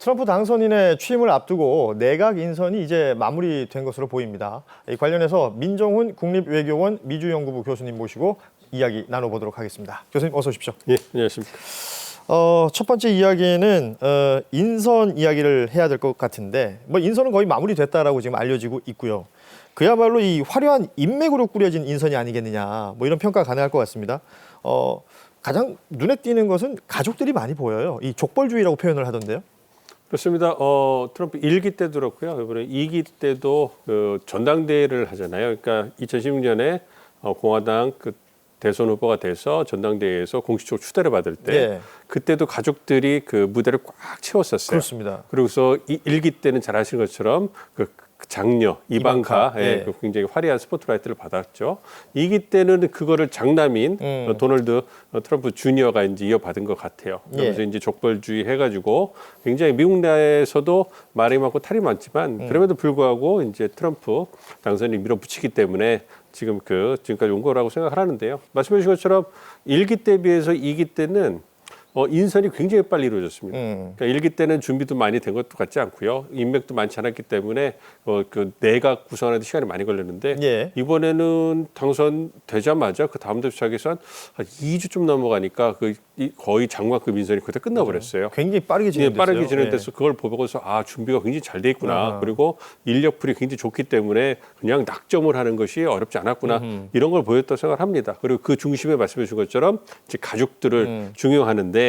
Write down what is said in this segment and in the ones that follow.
트럼프 당선인의 취임을 앞두고 내각 인선이 이제 마무리된 것으로 보입니다. 이 관련해서 민정훈 국립외교원 미주연구부 교수님 모시고 이야기 나눠보도록 하겠습니다. 교수님 어서 오십시오. 예, 안녕하십니까. 첫 번째 이야기는 인선 이야기를 해야 될 것 같은데 뭐 인선은 거의 마무리됐다라고 지금 알려지고 있고요. 그야말로 이 화려한 인맥으로 꾸려진 인선이 아니겠느냐 뭐 이런 평가 가능할 것 같습니다. 가장 눈에 띄는 것은 가족들이 많이 보여요. 이 족벌주의라고 표현을 하던데요. 그렇습니다. 트럼프 1기 때도 그렇고요. 이번에 2기 때도 그 전당대회를 하잖아요. 그러니까 2016년에 공화당 그 대선 후보가 돼서 전당대회에서 공식적으로 추대를 받을 때 예. 그때도 가족들이 그 무대를 꽉 채웠었어요. 그렇습니다. 그리고서 1기 때는 잘 아시는 것처럼 그 장녀 이방카 예. 그 굉장히 화려한 스포트라이트를 받았죠. 2기 때는 그거를 장남인 도널드 트럼프 주니어가 이제 이어받은 것 같아요. 그래서 이제 족벌주의 해가지고 굉장히 미국 내에서도 말이 많고 탈이 많지만 그럼에도 불구하고 이제 트럼프 당선이 밀어붙이기 때문에 지금까지 온 거라고 생각을 하는데요. 말씀해 주신 것처럼 1기 때 비해서 2기 때는 인선이 굉장히 빨리 이루어졌습니다. 그러니까 1기 때는 준비도 많이 된 것도 같지 않고요. 인맥도 많지 않았기 때문에 그 내각 구성하는 데 시간이 많이 걸렸는데 예. 이번에는 당선되자마자 그 다음 도시락에서 한 2주 좀 넘어가니까 거의 장관급 인선이 그때 끝나버렸어요. 굉장히 빠르게 진행됐어요. 빠르게 진행돼서 그걸 보고서 준비가 굉장히 잘 돼 있구나. 그리고 인력풀이 굉장히 좋기 때문에 그냥 낙점을 하는 것이 어렵지 않았구나. 이런 걸 보였다고 생각합니다. 그리고 그 중심에 말씀해 주신 것처럼 이제 가족들을 중용하는데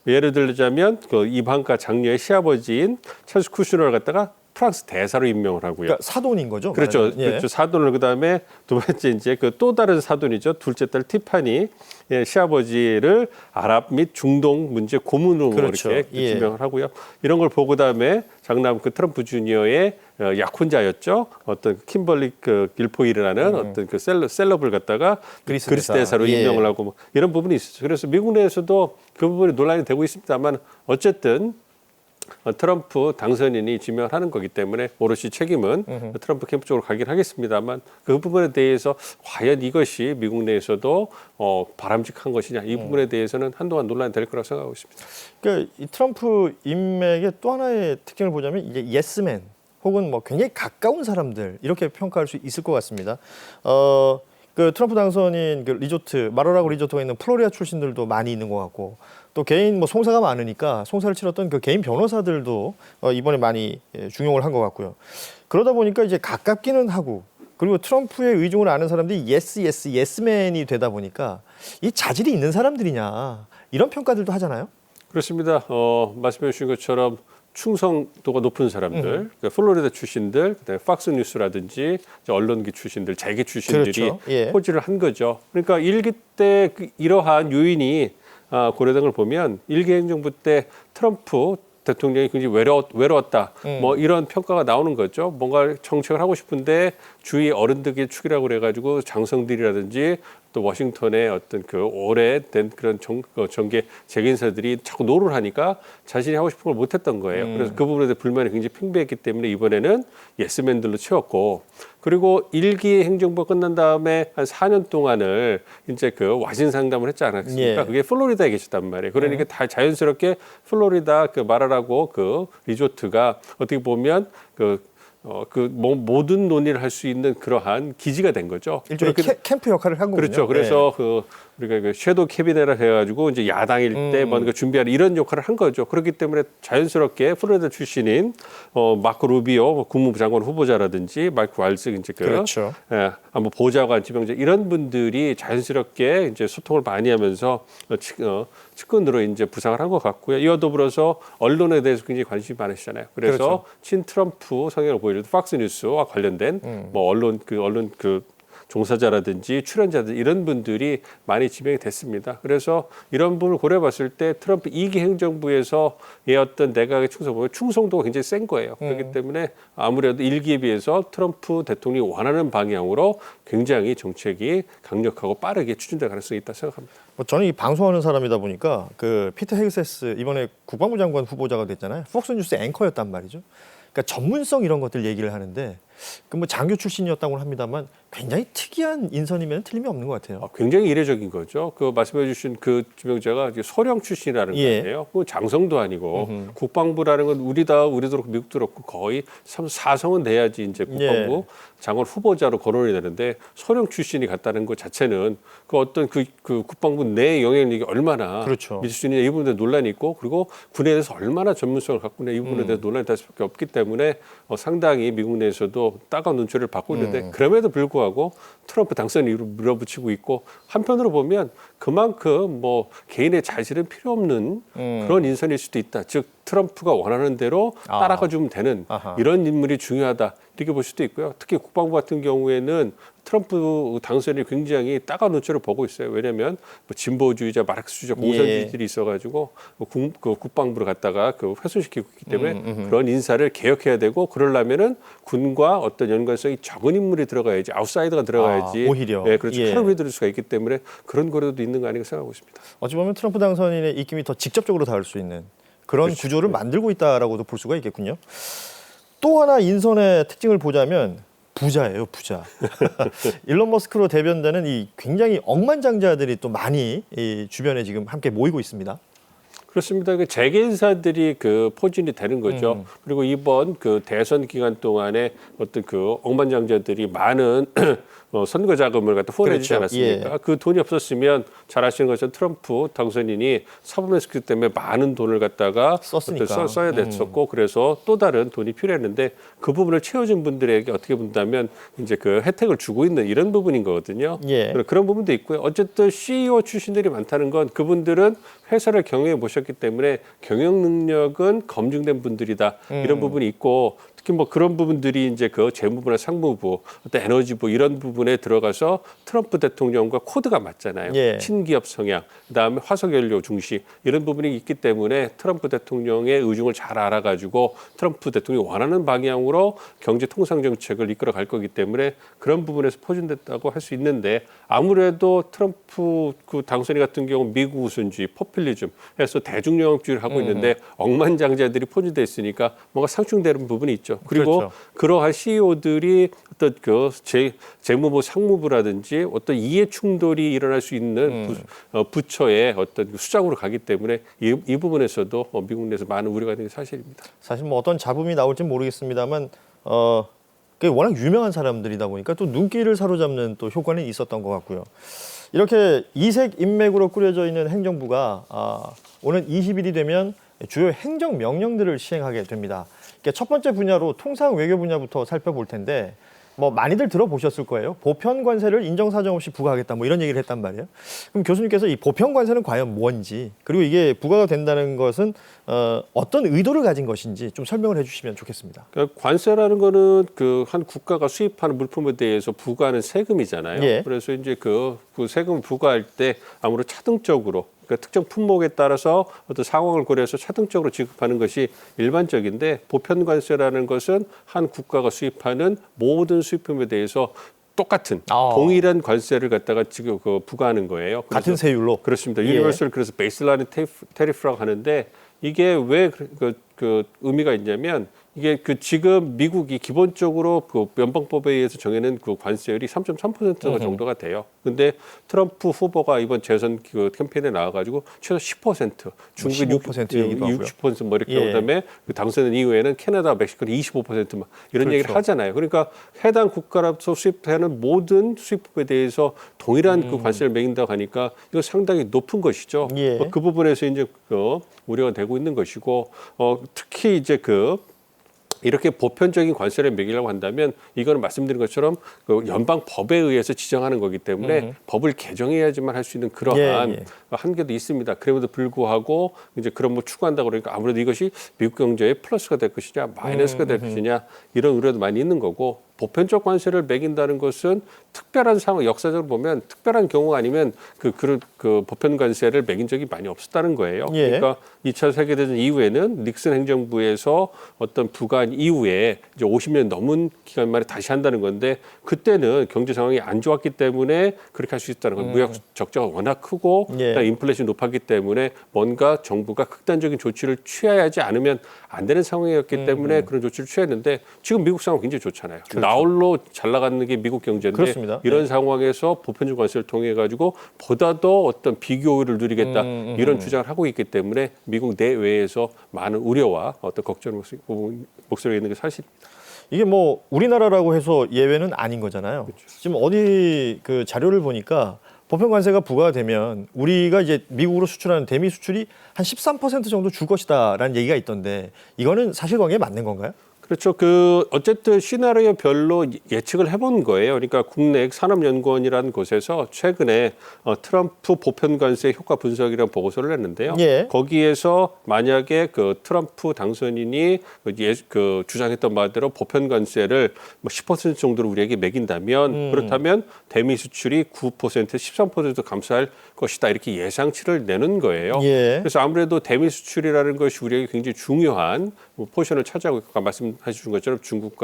예를 들자면 그 이방카 장녀의 시아버지인 찰스 쿠슈너를 갖다가 프랑스 대사로 임명을 하고요. 그러니까 사돈인 거죠? 그렇죠. 예. 그렇죠. 사돈을 그다음에 두 번째 이제 그 또 다른 사돈이죠. 둘째 딸 티파니 시아버지를 아랍 및 중동 문제 고문으로 그렇죠. 이렇게 예. 지명을 하고요. 이런 걸 보고 그다음에 장남 그 트럼프 주니어의 약혼자였죠. 어떤 킴벌리 그 길포일이라는 어떤 그 셀럽을 갖다가 그리스 대사로 예. 임명을 하고 뭐 이런 부분이 있었죠. 그래서 미국 내에서도 그 부분이 논란이 되고 있습니다만 어쨌든 트럼프 당선인이 지명을 하는 거기 때문에 오롯이 책임은 트럼프 캠프 쪽으로 가긴 하겠습니다만 그 부분에 대해서 과연 이것이 미국 내에서도 바람직한 것이냐 이 부분에 대해서는 한동안 논란이 될 거라고 생각하고 있습니다. 그러니까 이 트럼프 인맥의 또 하나의 특징을 보자면 이제 예스맨 혹은 뭐 굉장히 가까운 사람들 이렇게 평가할 수 있을 것 같습니다. 그 트럼프 당선인 그 리조트 마로라고 리조트가 있는 플로리다 출신들도 많이 있는 것 같고 또 개인 뭐 송사가 많으니까 송사를 치렀던 그 개인 변호사들도 이번에 많이 중용을 한 것 같고요. 그러다 보니까 이제 가깝기는 하고 그리고 트럼프의 의중을 아는 사람들이 예스맨이 되다 보니까 이 자질이 있는 사람들이냐 이런 평가들도 하잖아요. 그렇습니다. 말씀해 주신 것처럼 충성도가 높은 사람들, 그러니까 플로리다 출신들, 그다음에 팍스 뉴스라든지 언론기 출신들, 재계 출신들이 그렇죠. 예. 포지를 한 거죠. 그러니까 1기 때 이러한 요인이 고려된 걸 보면 1기 행정부 때 트럼프 대통령이 굉장히 외로웠다. 뭐 이런 평가가 나오는 거죠. 뭔가 정책을 하고 싶은데 주위 어른들의 축이라고 그래가지고 장성들이라든지 또 워싱턴의 어떤 그 오래된 그런 정계 재계인사들이 자꾸 노를 하니까 자신이 하고 싶은 걸 못했던 거예요. 그래서 그 부분에 대해 불만이 굉장히 팽배했기 때문에 이번에는 예스맨들로 채웠고 그리고 1기 행정부가 끝난 다음에 한 4년 동안을 이제 그 와신 상담을 했지 않았습니까? 예. 그게 플로리다에 계셨단 말이에요. 그러니까 다 자연스럽게 플로리다 그 마라라고 그 리조트가 어떻게 보면 모든 논의를 할 수 있는 그러한 기지가 된 거죠. 일종의 캠프 역할을 한 거군요. 그렇죠. 그래서 우리가 그 섀도우 캐비넷을 해가지고 이제 야당일 때 뭔가 준비하는 이런 역할을 한 거죠. 그렇기 때문에 자연스럽게 플로리다 출신인 마크 루비오 국무부 장관 후보자라든지 마이크 왈츠 이제 그렇죠. 뭐 보좌관 지명자 이런 분들이 자연스럽게 이제 소통을 많이 하면서 측근으로 이제 부상을 한 것 같고요. 이와 더불어서 언론에 대해서 굉장히 관심이 많으시잖아요. 그래서 그렇죠. 친 트럼프 성향을 보여주는 팍스 뉴스와 관련된 뭐 언론 종사자라든지 출연자들 이런 분들이 많이 지명이 됐습니다. 그래서 이런 부분을 고려해봤을 때 트럼프 2기 행정부에서의 어떤 내각의 충성도가 굉장히 센 거예요. 그렇기 때문에 아무래도 1기에 비해서 트럼프 대통령이 원하는 방향으로 굉장히 정책이 강력하고 빠르게 추진될 가능성이 있다 생각합니다. 저는 이 방송하는 사람이다 보니까 그 피터 헤그세스 이번에 국방부 장관 후보자가 됐잖아요. 폭스뉴스 앵커였단 말이죠. 그러니까 전문성 이런 것들 얘기를 하는데 그 뭐 장교 출신이었다고 합니다만 굉장히 특이한 인선이면 틀림이 없는 것 같아요. 굉장히 이례적인 거죠. 그 말씀해 주신 그 지명자가 이제 소령 출신이라는 예. 거예요. 그 장성도 아니고 국방부라는 건 우리도 그렇고 미국도 그렇고 거의 4성은 돼야지 이제 국방부 장관 후보자로 거론이 되는데 소령 출신이 갔다는 것 자체는 그 어떤 그 국방부 내 영향력이 얼마나 그렇죠. 미칠 수 있냐 이 부분에 논란이 있고 그리고 군에 대해서 얼마나 전문성을 갖고 있냐 이 부분에 대해서 논란이 될 수밖에 없기 때문에 상당히 미국 내에서도 따가운 눈초리를 받고 있는데 그럼에도 불구하고 트럼프 당선 이후로 밀어붙이고 있고 한편으로 보면 그만큼 뭐 개인의 자질은 필요 없는 그런 인선일 수도 있다. 즉 트럼프가 원하는 대로 따라가 주면 되는 이런 인물이 중요하다. 이렇게 볼 수도 있고요. 특히 국방부 같은 경우에는 트럼프 당선이 굉장히 따가운 눈초리를 보고 있어요. 왜냐하면 뭐 진보주의자, 마르크스주의자, 공산주의들이 있어가지고 그 국방부를 갖다가 그 훼손시키고 있기 때문에 그런 인사를 개혁해야 되고 그러려면은 군과 어떤 연관성이 적은 인물이 들어가야지 아웃사이더가 들어가야지. 오히려. 네, 그렇죠. 칼을 휘두를 수가 있기 때문에 그런 거라도 있는 거 아닌가 생각하고 있습니다. 어찌 보면 트럼프 당선인의 입김이 더 직접적으로 닿을 수 있는 그런 그렇죠. 구조를 만들고 있다라고도 볼 수가 있겠군요. 또 하나 인선의 특징을 보자면 부자예요, 부자. 일론 머스크로 대변되는 이 굉장히 억만장자들이 또 많이 이 주변에 지금 함께 모이고 있습니다. 그렇습니다. 그 재계 인사들이 그 포진이 되는 거죠. 그리고 이번 그 대선 기간 동안에 어떤 그 억만장자들이 많은 선거 자금을 갖다 후원해주지 그렇죠. 않았습니까? 그 돈이 없었으면 잘 아시는 것처럼 트럼프 당선인이 사법리스크 때문에 많은 돈을 갖다가 썼으니까. 써야 됐었고 그래서 또 다른 돈이 필요했는데 그 부분을 채워준 분들에게 어떻게 본다면 이제 그 혜택을 주고 있는 이런 부분인 거거든요. 예. 그런 부분도 있고요. 어쨌든 CEO 출신들이 많다는 건 그분들은 회사를 경영해 보셨기 때문에 경영 능력은 검증된 분들이다. 이런 부분이 있고 특히 뭐 그런 부분들이 이제 그 재무부나 상무부, 어떤 에너지부 이런 부분에 들어가서 트럼프 대통령과 코드가 맞잖아요. 예. 친기업 성향, 그다음에 화석연료 중시 이런 부분이 있기 때문에 트럼프 대통령의 의중을 잘 알아가지고 트럼프 대통령이 원하는 방향으로 경제 통상 정책을 이끌어갈 거기 때문에 그런 부분에서 포진됐다고 할 수 있는데 아무래도 트럼프 그 당선인 같은 경우 미국 우선주의, 포퓰리즘에서 대중영업주의를 하고 있는데 억만장자들이 포진돼 있으니까 뭔가 상충되는 부분이 있죠. 그리고 그렇죠. 그러한 CEO들이 어떤 그 재무부, 상무부라든지 어떤 이해 충돌이 일어날 수 있는 부처의 어떤 수장으로 가기 때문에 이 부분에서도 미국 내에서 많은 우려가 되는 게 사실입니다. 사실 뭐 어떤 잡음이 나올지 모르겠습니다만 그게 워낙 유명한 사람들이다 보니까 또 눈길을 사로잡는 또 효과는 있었던 것 같고요. 이렇게 이색 인맥으로 꾸려져 있는 행정부가 오는 20일이 되면 주요 행정 명령들을 시행하게 됩니다. 그러니까 첫 번째 분야로 통상 외교 분야부터 살펴볼 텐데 뭐 많이들 들어보셨을 거예요. 보편 관세를 인정사정 없이 부과하겠다 뭐 이런 얘기를 했단 말이에요. 그럼 교수님께서 이 보편 관세는 과연 뭔지 그리고 이게 부과가 된다는 것은 어떤 의도를 가진 것인지 좀 설명을 해주시면 좋겠습니다. 그러니까 관세라는 거는 그 한 국가가 수입하는 물품에 대해서 부과하는 세금이잖아요. 예. 그래서 이제 그 세금 부과할 때 아무래도 차등적으로 그러니까 특정 품목에 따라서 어떤 상황을 고려해서 차등적으로 지급하는 것이 일반적인데 보편 관세라는 것은 한 국가가 수입하는 모든 수입품에 대해서 똑같은 동일한 관세를 갖다가 지금 그 부과하는 거예요. 같은 세율로. 그렇습니다. 예. 유니버설 그래서 베이스라인 테리프라고 하는데 이게 왜 그 의미가 있냐면 이게 그 지금 미국이 기본적으로 그 연방법에 의해서 정해낸 그 관세율이 3.3% 정도가 돼요. 근데 트럼프 후보가 이번 재선 그 캠페인에 나와가지고 최소 10%, 중국 15% 얘기도 하고요. 60%뭐 이렇게 예. 그다음에 그 당선인 이후에는 캐나다, 멕시코는 25%막 이런 그렇죠. 얘기를 하잖아요. 그러니까 해당 국가로서 수입하는 모든 수입품에 대해서 동일한 그 관세를 매긴다고 하니까 이거 상당히 높은 것이죠. 예. 그 부분에서 이제 그 우려가 되고 있는 것이고 특히 이제 이렇게 보편적인 관세를 매기려고 한다면 이거는 말씀드린 것처럼 그 연방 법에 의해서 지정하는 거기 때문에 법을 개정해야지만 할 수 있는 그러한 한계도 있습니다. 그럼에도 불구하고 이제 그런 걸 추구한다고 그러니까 아무래도 이것이 미국 경제에 플러스가 될 것이냐 마이너스가 될 것이냐 이런 우려도 많이 있는 거고 보편적 관세를 매긴다는 것은 특별한 상황, 역사적으로 보면 특별한 경우가 아니면 그 보편 관세를 매긴 적이 많이 없었다는 거예요. 예. 그러니까 2차 세계대전 이후에는 닉슨 행정부에서 어떤 부과한 이후에 이제 50년 넘은 기간 만에 다시 한다는 건데 그때는 경제 상황이 안 좋았기 때문에 그렇게 할 수 있다는 거예요. 무역 적자가 워낙 크고 예. 인플레이션이 높았기 때문에 뭔가 정부가 극단적인 조치를 취해야지 않으면 안 되는 상황이었기 때문에 그런 조치를 취했는데 지금 미국 상황 굉장히 좋잖아요. 그렇죠. 나홀로 잘 나가는 게 미국 경제인데 그렇습니다. 이런 상황에서 보편적 관세를 통해 가지고 보다 더 어떤 비교를 누리겠다 이런 주장을 하고 있기 때문에 미국 내외에서 많은 우려와 어떤 걱정 목소리가 있는 게 사실입니다. 이게 뭐 우리나라라고 해서 예외는 아닌 거잖아요. 지금 어디 그 자료를 보니까 보편 관세가 부과되면 우리가 이제 미국으로 수출하는 대미 수출이 한 13% 정도 줄 것이다라는 얘기가 있던데 이거는 사실관계에 맞는 건가요? 그렇죠. 어쨌든 시나리오 별로 예측을 해본 거예요. 그러니까 국내 산업연구원이라는 곳에서 최근에 트럼프 보편 관세 효과 분석이라는 보고서를 냈는데요. 예. 거기에서 만약에 그 트럼프 당선인이 주장했던 바대로 보편 관세를 뭐 10% 정도로 우리에게 매긴다면 그렇다면 대미 수출이 9%, 13% 감소할 것이다 이렇게 예상치를 내는 거예요. 예. 그래서 아무래도 대미 수출이라는 것이 우리에게 굉장히 중요한 포션을 차지하고 있고 말씀해 주신 것처럼 중국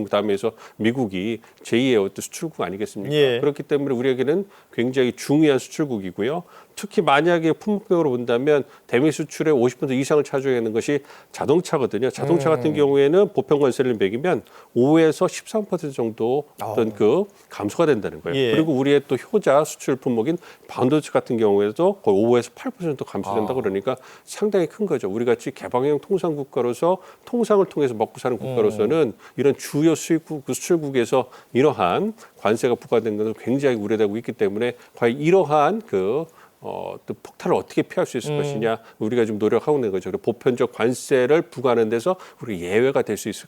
다음에서 미국이 제2의 어떤 수출국 아니겠습니까? 예. 그렇기 때문에 우리에게는 굉장히 중요한 수출국이고요. 특히 만약에 품목별로 본다면 대미 수출의 50% 이상을 차지하는 것이 자동차거든요. 자동차 같은 경우에는 보편 관세를 매기면 5에서 13% 정도 어떤 감소가 된다는 거예요. 예. 그리고 우리의 또 효자 수출 품목인 반도체 같은 경우에도 거의 5에서 8% 감소된다고 그러니까 상당히 큰 거죠. 우리 같이 개방형 통상 국가로서 통상을 통해서 먹고 사는 국가로서는 이런 주요 수입국, 수출국에서 이러한 관세가 부과된 것은 굉장히 우려되고 있기 때문에 과연 이러한 또 폭탄을 어떻게 피할 수 있을 것이냐 우리가 좀 노력하고 있는 거죠. 그리고 보편적 관세를 부과하는 데서 우리 예외가 될 수 있을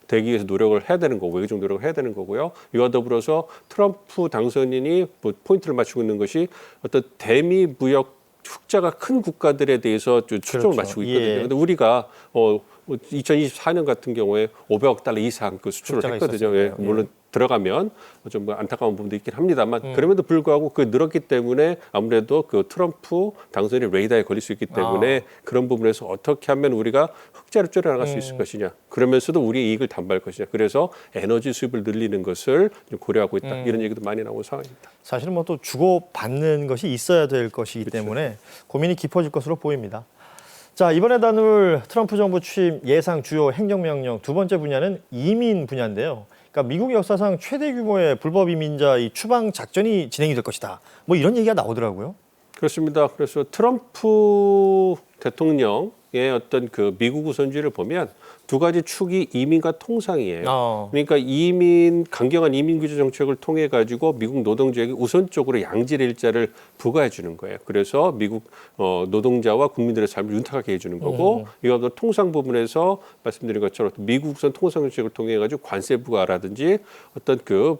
되기 위해서 노력을 해야 되는 거고 외교적 노력을 해야 되는 거고요. 이와 더불어서 트럼프 당선인이 포인트를 맞추고 있는 것이 어떤 대미 무역 흑자가 큰 국가들에 대해서 좀 초점을 그렇죠. 맞추고 있거든요. 예. 그런데 우리가 2024년 같은 경우에 500억 달러 이상 수출을 흑자가 했거든요. 예, 물론 들어가면 좀 안타까운 부분도 있긴 합니다만 그럼에도 불구하고 늘었기 때문에 아무래도 트럼프 당선이 레이더에 걸릴 수 있기 때문에 그런 부분에서 어떻게 하면 우리가 흑자를 줄여나갈 수 있을 것이냐 그러면서도 우리의 이익을 담보할 것이냐 그래서 에너지 수입을 늘리는 것을 좀 고려하고 있다 이런 얘기도 많이 나오는 상황입니다. 사실은 뭐 또 주고받는 것이 있어야 될 것이기 때문에 고민이 깊어질 것으로 보입니다. 자, 이번에 다룰 트럼프 정부 취임 예상 주요 행정명령 두 번째 분야는 이민 분야인데요. 그러니까 미국 역사상 최대 규모의 불법 이민자 이 추방 작전이 진행이 될 것이다. 뭐 이런 얘기가 나오더라고요. 그렇습니다. 그래서 트럼프 대통령의 어떤 미국 우선주의를 보면 두 가지 축이 이민과 통상이에요. 그러니까 강경한 이민 규제 정책을 통해 가지고 미국 노동자에게 우선적으로 양질 일자를 부과해 주는 거예요. 그래서 미국 노동자와 국민들의 삶을 윤택하게 해주는 거고 이거 통상 부분에서 말씀드린 것처럼 미국 우선 통상 정책을 통해 가지고 관세 부과라든지 어떤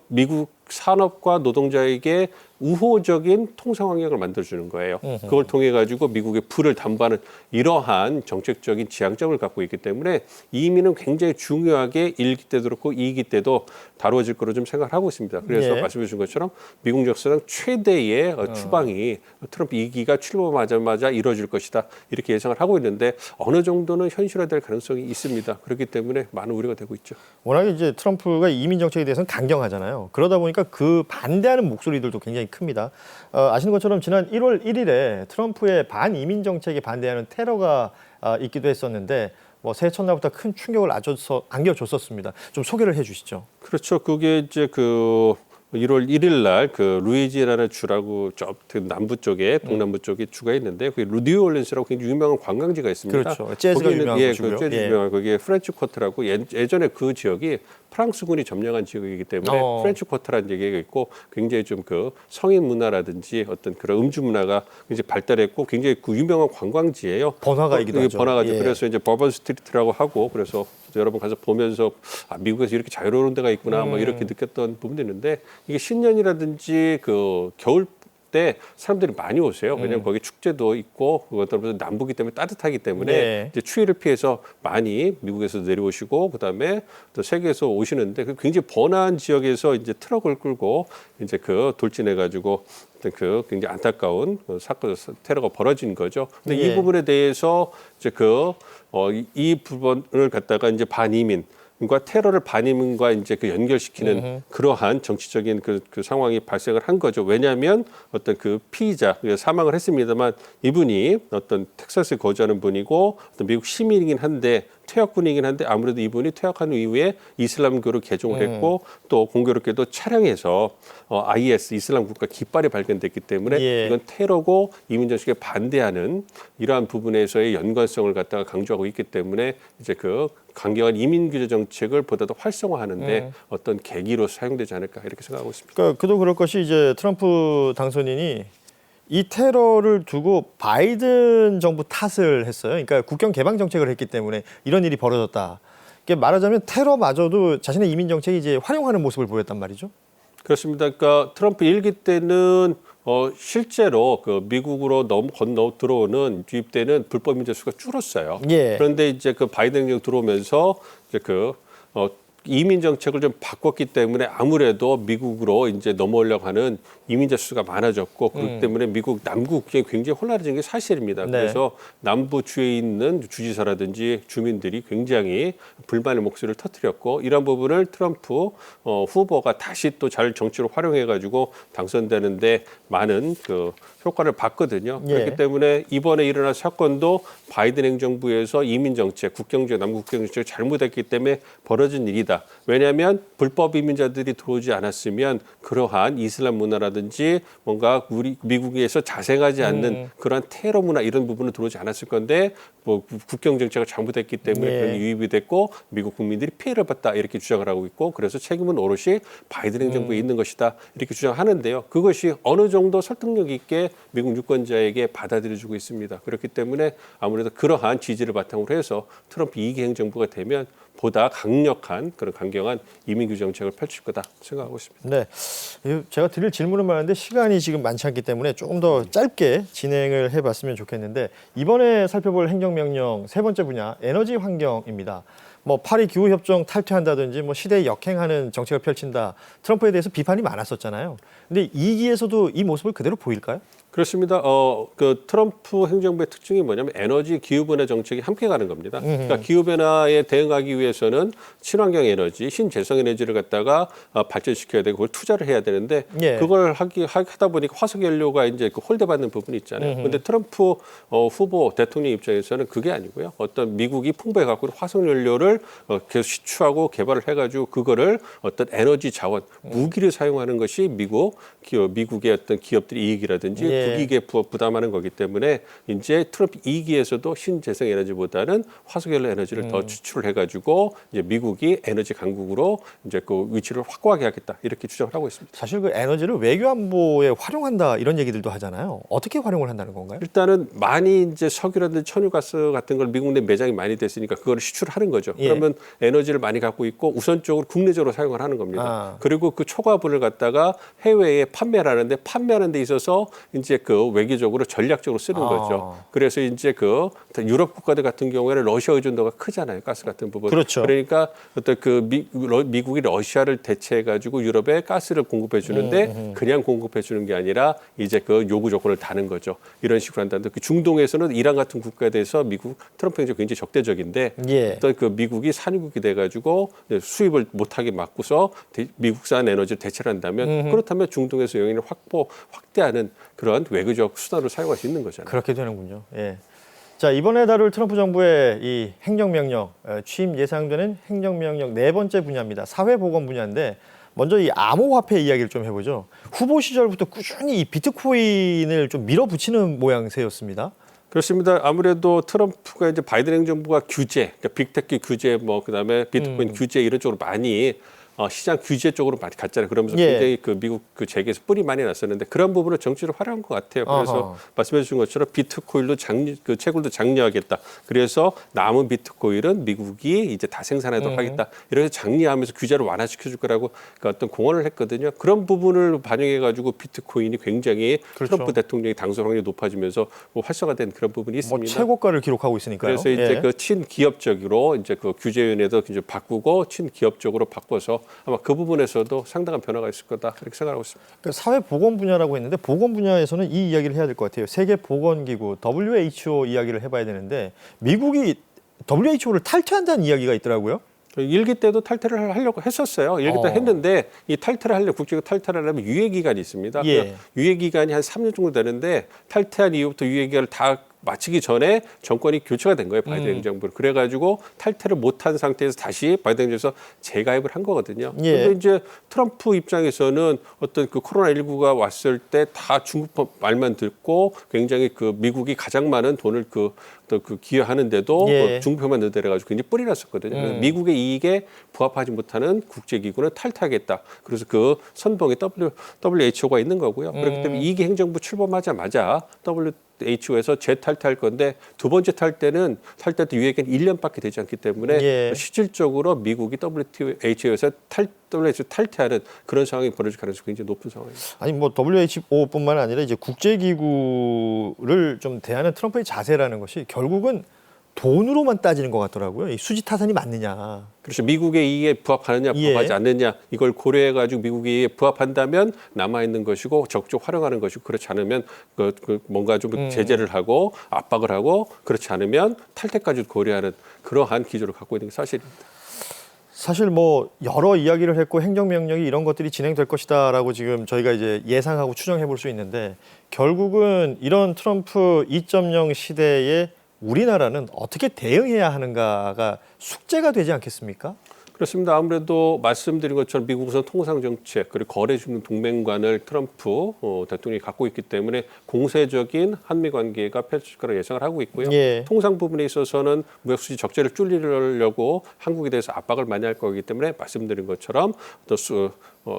미국 산업과 노동자에게 우호적인 통상 환경을 만들어주는 거예요. 그걸 통해 가지고 미국의 부를 담보하는 이러한 정책적인 지향점을 갖고 있기 때문에 이민은 굉장히 중요하게 1기 때도 그렇고 2기 때도 다루어질 거로 좀 생각을 하고 있습니다. 그래서 말씀해 주신 것처럼 미국 역사상 최대의 추방이 트럼프 2기가 출범하자마자 이루어질 것이다. 이렇게 예상을 하고 있는데 어느 정도는 현실화될 가능성이 있습니다. 그렇기 때문에 많은 우려가 되고 있죠. 워낙에 이제 트럼프가 이민 정책에 대해서는 강경하잖아요. 그러다 보니까 반대하는 목소리들도 굉장히 큽니다. 아시는 것처럼 지난 1월 1일에 트럼프의 반이민 정책에 반대하는 테러가 있기도 했었는데 뭐 새해 첫날부터 큰 충격을 안겨줬었습니다. 좀 소개를 해주시죠. 그렇죠. 그게 이제 1월 1일 날 루이지애나 주라고 저 남부 쪽에 동남부 쪽에 주가 있는데 그게 뉴올리언스라고 굉장히 유명한 관광지가 있습니다. 그렇죠. 재즈가 유명한 곳이고요. 재즈 유명한 거기에 프렌치 쿼터라고 예전에 그 지역이 프랑스군이 점령한 지역이기 때문에 프렌치 쿼터라는 얘기가 있고 굉장히 좀 성인 문화라든지 어떤 그런 음주 문화가 굉장히 발달했고 굉장히 유명한 관광지예요. 번화가이기도 하죠. 번화가죠. 예. 그래서 이제 버번 스트리트라고 하고 그래서 여러분 가서 보면서 미국에서 이렇게 자유로운 데가 있구나 뭐 이렇게 느꼈던 부분도 있는데 이게 신년이라든지 겨울 때 사람들이 많이 오세요. 왜냐하면 거기 축제도 있고 그것도 남부기 때문에 따뜻하기 때문에 이제 추위를 피해서 많이 미국에서 내려오시고 그다음에 또 세계에서 오시는데 굉장히 번화한 지역에서 이제 트럭을 끌고 이제 돌진해 가지고 굉장히 안타까운 사건 테러가 벌어진 거죠. 근데 이 부분에 대해서 이제 이 부분을 갖다가 이제 반이민 테러를 반임과 이제 그 연결시키는 그러한 정치적인 그 상황이 발생을 한 거죠. 왜냐하면 어떤 그 피의자 사망을 했습니다만 이분이 어떤 텍사스에 거주하는 분이고 어떤 미국 시민이긴 한데 퇴역군이긴 한데 아무래도 이분이 퇴역한 이후에 이슬람교를 개종을 했고 또 공교롭게도 차량에서 IS 이슬람 국가 깃발이 발견됐기 때문에 예. 이건 테러고 이민 정책에 반대하는 이러한 부분에서의 연관성을 갖다가 강조하고 있기 때문에 이제 그 강경한 이민 규제 정책을 보다 더 활성화하는데 어떤 계기로 사용되지 않을까 이렇게 생각하고 있습니다. 그러니까 그도 그럴 것이 이제 트럼프 당선인이 이 테러를 두고 바이든 정부 탓을 했어요. 그러니까 국경 개방 정책을 했기 때문에 이런 일이 벌어졌다. 그러니까 말하자면 테러마저도 자신의 이민 정책이 이제 활용하는 모습을 보였단 말이죠. 그렇습니다. 그러니까 트럼프 일기 때는 실제로 그 미국으로 건너 들어오는 유입되는 불법 인재 수가 줄었어요. 예. 그런데 이제 그 바이든 행정 들어오면서 이제 이민 정책을 좀 바꿨기 때문에 아무래도 미국으로 이제 넘어오려고 하는 이민자 수가 많아졌고 그렇기 때문에 미국 남부 국경이 굉장히 혼란해진 게 사실입니다. 네. 그래서 남부 주에 있는 주지사라든지 주민들이 굉장히 불만의 목소리를 터뜨렸고 이런 부분을 트럼프 후보가 다시 또 잘 정치로 활용해가지고 당선되는데 많은 그 효과를 봤거든요. 예. 그렇기 때문에 이번에 일어난 사건도 바이든 행정부에서 이민 정책, 국경제, 남북 국경 정책을 잘못했기 때문에 벌어진 일이다. 왜냐하면 불법 이민자들이 들어오지 않았으면 그러한 이슬람 문화라든지 뭔가 우리 미국에서 자생하지 않는 그러한 테러 문화 이런 부분은 들어오지 않았을 건데 뭐 국경 정책을 잘못했기 때문에 예. 그런 게 유입이 됐고 미국 국민들이 피해를 봤다 이렇게 주장을 하고 있고 그래서 책임은 오롯이 바이든 행정부에 있는 것이다 이렇게 주장하는데요. 그것이 어느 정도 설득력 있게 미국 유권자에게 받아들여주고 있습니다. 그렇기 때문에 아무래도 그러한 지지를 바탕으로 해서 트럼프 2기 행정부가 되면 보다 강력한 그런 강경한 이민규제 정책을 펼칠 거다 생각하고 있습니다. 네, 제가 드릴 질문은 많은데 시간이 지금 많지 않기 때문에 조금 더 짧게 진행을 해봤으면 좋겠는데 이번에 살펴볼 행정명령 세 번째 분야 에너지 환경입니다. 뭐 파리 기후협정 탈퇴한다든지 뭐 시대에 역행하는 정책을 펼친다. 트럼프에 대해서 비판이 많았었잖아요. 근데 2기에서도 이 모습을 그대로 보일까요? 그렇습니다. 그 트럼프 행정부의 특징이 뭐냐면 에너지 기후변화 정책이 함께 가는 겁니다. 그러니까 기후변화에 대응하기 위해서는 친환경 에너지, 신재생 에너지를 갖다가 발전시켜야 되고 그걸 투자를 해야 되는데 예. 그걸 하다 보니까 화석연료가 이제 그 홀대받는 부분이 있잖아요. 그런데 트럼프 후보 대통령 입장에서는 그게 아니고요. 어떤 미국이 풍부해 갖고 화석연료를 계속 시추하고 개발을 해가지고 그거를 어떤 에너지 자원, 무기를 사용하는 것이 미국의 어떤 기업들의 이익이라든지 예. 국익에 부담하는 거기 때문에 이제 트럼프 2기에서도 신재생 에너지보다는 화석연료 에너지를 더 추출을 해가지고 이제 미국이 에너지 강국으로 이제 그 위치를 확고하게 하겠다 이렇게 주장을 하고 있습니다. 사실 그 에너지를 외교 안보에 활용한다 이런 얘기들도 하잖아요. 어떻게 활용을 한다는 건가요? 일단은 많이 이제 석유라든지 천연가스 같은 걸 미국 내 매장이 많이 됐으니까 그거를 수출하는 거죠. 예. 그러면 에너지를 많이 갖고 있고 우선적으로 국내적으로 사용을 하는 겁니다. 그리고 그 초과분을 갖다가 해외에 판매를 하는데 판매하는 데 있어서 이제 그 외교적으로 전략적으로 쓰는 거죠. 그래서 이제 그 유럽 국가들 같은 경우에는 러시아 의존도가 크잖아요. 가스 같은 부분. 그렇죠. 그러니까 어떤 그 미국이 러시아를 대체해 가지고 유럽에 가스를 공급해 주는데 그냥 공급해 주는 게 아니라 이제 그 요구 조건을 다는 거죠. 이런 식으로 한다는데 그 중동에서는 이란 같은 국가에 대해서 미국 트럼프 행정이 굉장히 적대적인데 예. 어떤 그 미국이 산유국이 돼 가지고 수입을 못하게 막고서 미국산 에너지를 대체를 한다면 그렇다면 중동에서 영향을 확대하는 그런 외교적 수단으로 사용할 수 있는 거잖아요. 그렇게 되는군요. 예. 자, 이번에 다룰 트럼프 정부의 이 행정명령, 취임 예상되는 행정명령 네 번째 분야입니다. 사회보건 분야인데 먼저 이 암호화폐 이야기를 좀 해보죠. 후보 시절부터 꾸준히 이 비트코인을 좀 밀어붙이는 모양새였습니다. 그렇습니다. 아무래도 트럼프가 이제 바이든 행정부가 규제, 그러니까 빅테크 규제, 뭐 그다음에 비트코인 규제 이런 쪽으로 많이 시장 규제 쪽으로 많이 갔잖아요. 그러면서 예. 굉장히 그 미국 그 재계에서 뿔이 많이 났었는데 그런 부분을 정치로 활용한 것 같아요. 그래서 말씀해 주신 것처럼 비트코인도 그 채굴도 장려하겠다. 그래서 남은 비트코인은 미국이 이제 다 생산하도록 하겠다. 이렇게 장려하면서 규제를 완화시켜 줄 거라고 그러니까 어떤 공언을 했거든요. 그런 부분을 반영해 가지고 비트코인이 굉장히 그렇죠. 트럼프 대통령이 당선 확률이 높아지면서 뭐 활성화된 그런 부분이 있습니다. 뭐 최고가를 기록하고 있으니까요. 그래서 이제 예. 그 친기업적으로 이제 그 규제위원회도 이제 바꾸고 친기업적으로 바꿔서 아마 그 부분에서도 상당한 변화가 있을 거다 이렇게 생각하고 있습니다. 그 사회보건 분야라고 했는데 보건 분야에서는 이 이야기를 해야 될 것 같아요. 세계보건기구 WHO 이야기를 해봐야 되는데 미국이 WHO를 탈퇴한다는 이야기가 있더라고요. 일기 때도 탈퇴를 하려고 했었어요. 일기 때 했는데 이 탈퇴를 하려면 국제적 탈퇴를 하려면 유예 기간이 있습니다. 예. 그 유예 기간이 한 3년 정도 되는데 탈퇴한 이후부터 유예 기간을 다 마치기 전에 정권이 교체가 된 거예요. 바이든 행정부로. 그래가지고 탈퇴를 못한 상태에서 다시 바이든 행정부에서 재가입을 한 거거든요. 예. 그런데 이제 트럼프 입장에서는 어떤 그 코로나19가 왔을 때 다 중국 말만 듣고 굉장히 그 미국이 가장 많은 돈을 그 기여하는데도 예. 중국표만 넣어대가지고 굉장히 뿔이 났었거든요. 그래서 미국의 이익에 부합하지 못하는 국제기구는 탈퇴하겠다. 그래서 그 선봉에 WHO가 있는 거고요. 그렇기 때문에 이기 행정부 출범하자마자 WHO에서 재탈퇴할 건데 두 번째 탈퇴는 탈퇴도 유예기간 1년밖에 되지 않기 때문에 예. 실질적으로 미국이 WHO에서 WHO 탈퇴하는 그런 상황이 벌어질 가능성이 굉장히 높은 상황입니다. 아니 뭐 WHO뿐만 아니라 이제 국제기구를 좀 대하는 트럼프의 자세라는 것이 결국은 돈으로만 따지는 것 같더라고요. 이 수지 타산이 맞느냐. 그렇죠. 미국의 이익에 부합하느냐, 부합하지 예. 않느냐 이걸 고려해가지고 미국의 이익에 부합한다면 남아 있는 것이고 적극 활용하는 것이고 그렇지 않으면 뭔가 좀 제재를 하고 압박을 하고 그렇지 않으면 탈퇴까지 고려하는 그러한 기조를 갖고 있는 게 사실입니다. 사실 뭐 여러 이야기를 했고 행정명령이 이런 것들이 진행될 것이다라고 지금 저희가 이제 예상하고 추정해 볼 수 있는데 결국은 이런 트럼프 2.0 시대에 우리나라는 어떻게 대응해야 하는가가 숙제가 되지 않겠습니까? 그렇습니다. 아무래도 말씀드린 것처럼 미국 우선 통상 정책 그리고 거래 중립 동맹관을 트럼프 대통령이 갖고 있기 때문에 공세적인 한미 관계가 펼칠 거라 예상을 하고 있고요. 예. 통상 부분에 있어서는 무역 수지 적자를 줄이려고 한국에 대해서 압박을 많이 할 거기 때문에 말씀드린 것처럼 또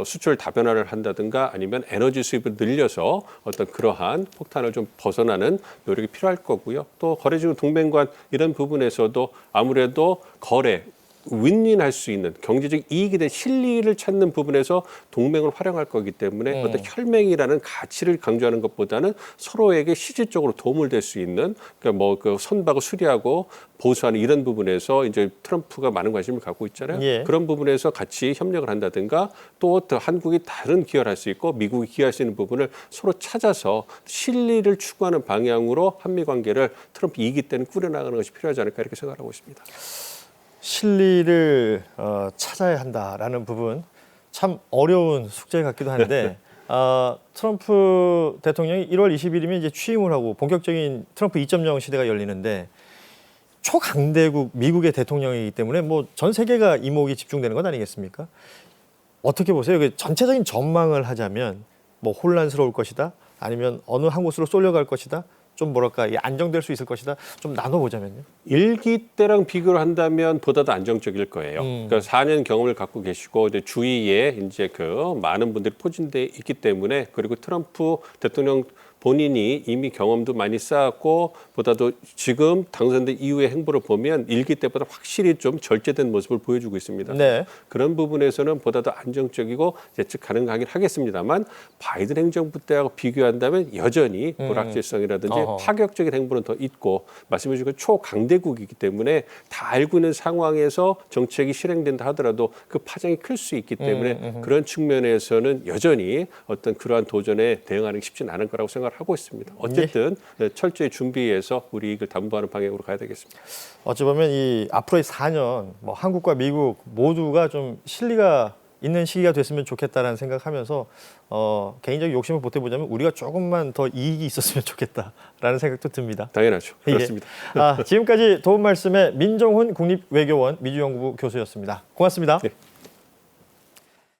수출 다변화를 한다든가 아니면 에너지 수입을 늘려서 어떤 그러한 폭탄을 좀 벗어나는 노력이 필요할 거고요. 또 거래 중립 동맹관 이런 부분에서도 아무래도 거래 윈윈할 수 있는 경제적 이익이 된 실리를 찾는 부분에서 동맹을 활용할 거기 때문에 어떤 혈맹이라는 가치를 강조하는 것보다는 서로에게 실질적으로 도움을 될 수 있는 그러니까 뭐 그 선박을 수리하고 보수하는 이런 부분에서 이제 트럼프가 많은 관심을 갖고 있잖아요. 예. 그런 부분에서 같이 협력을 한다든가 또 한국이 다른 기여를 할 수 있고 미국이 기여할 수 있는 부분을 서로 찾아서 실리를 추구하는 방향으로 한미 관계를 트럼프 2기 때는 꾸려나가는 것이 필요하지 않을까 이렇게 생각하고 있습니다. 실리를 찾아야 한다라는 부분 참 어려운 숙제 같기도 한데 트럼프 대통령이 1월 20일이면 이제 취임을 하고 본격적인 트럼프 2.0 시대가 열리는데 초강대국 미국의 대통령이기 때문에 뭐 전 세계가 이목이 집중되는 건 아니겠습니까? 어떻게 보세요? 전체적인 전망을 하자면 뭐 혼란스러울 것이다, 아니면 어느 한 곳으로 쏠려갈 것이다. 좀 뭐랄까 안정될 수 있을 것이다. 좀 나눠보자면요. 일기 때랑 비교를 한다면 보다 더 안정적일 거예요. 그러니까 4년 경험을 갖고 계시고 이제 주위에 이제 그 많은 분들이 포진돼 있기 때문에 그리고 트럼프 대통령 본인이 이미 경험도 많이 쌓았고 보다도 지금 당선된 이후의 행보를 보면 일기 때보다 확실히 좀 절제된 모습을 보여주고 있습니다. 네. 그런 부분에서는 보다 더 안정적이고 예측 가능하긴 하겠습니다만 바이든 행정부 때하고 비교한다면 여전히 불확실성이라든지 파격적인 행보는 더 있고 말씀해 주신 초강대국이기 때문에 다 알고 있는 상황에서 정책이 실행된다 하더라도 그 파장이 클 수 있기 때문에 그런 측면에서는 여전히 어떤 그러한 도전에 대응하는 게 쉽지는 않을 거라고 생각하고 있습니다. 어쨌든 철저히 준비해서 우리 이익을 담보하는 방향으로 가야 되겠습니다. 어찌 보면 이 앞으로의 4년 뭐 한국과 미국 모두가 좀 실리가 있는 시기가 됐으면 좋겠다라는 생각하면서 개인적인 욕심을 보태보자면 우리가 조금만 더 이익이 있었으면 좋겠다라는 생각도 듭니다. 당연하죠. 그렇습니다. 예. 지금까지 도움 말씀에 민정훈 국립외교원 미주연구부 교수였습니다. 고맙습니다. 네.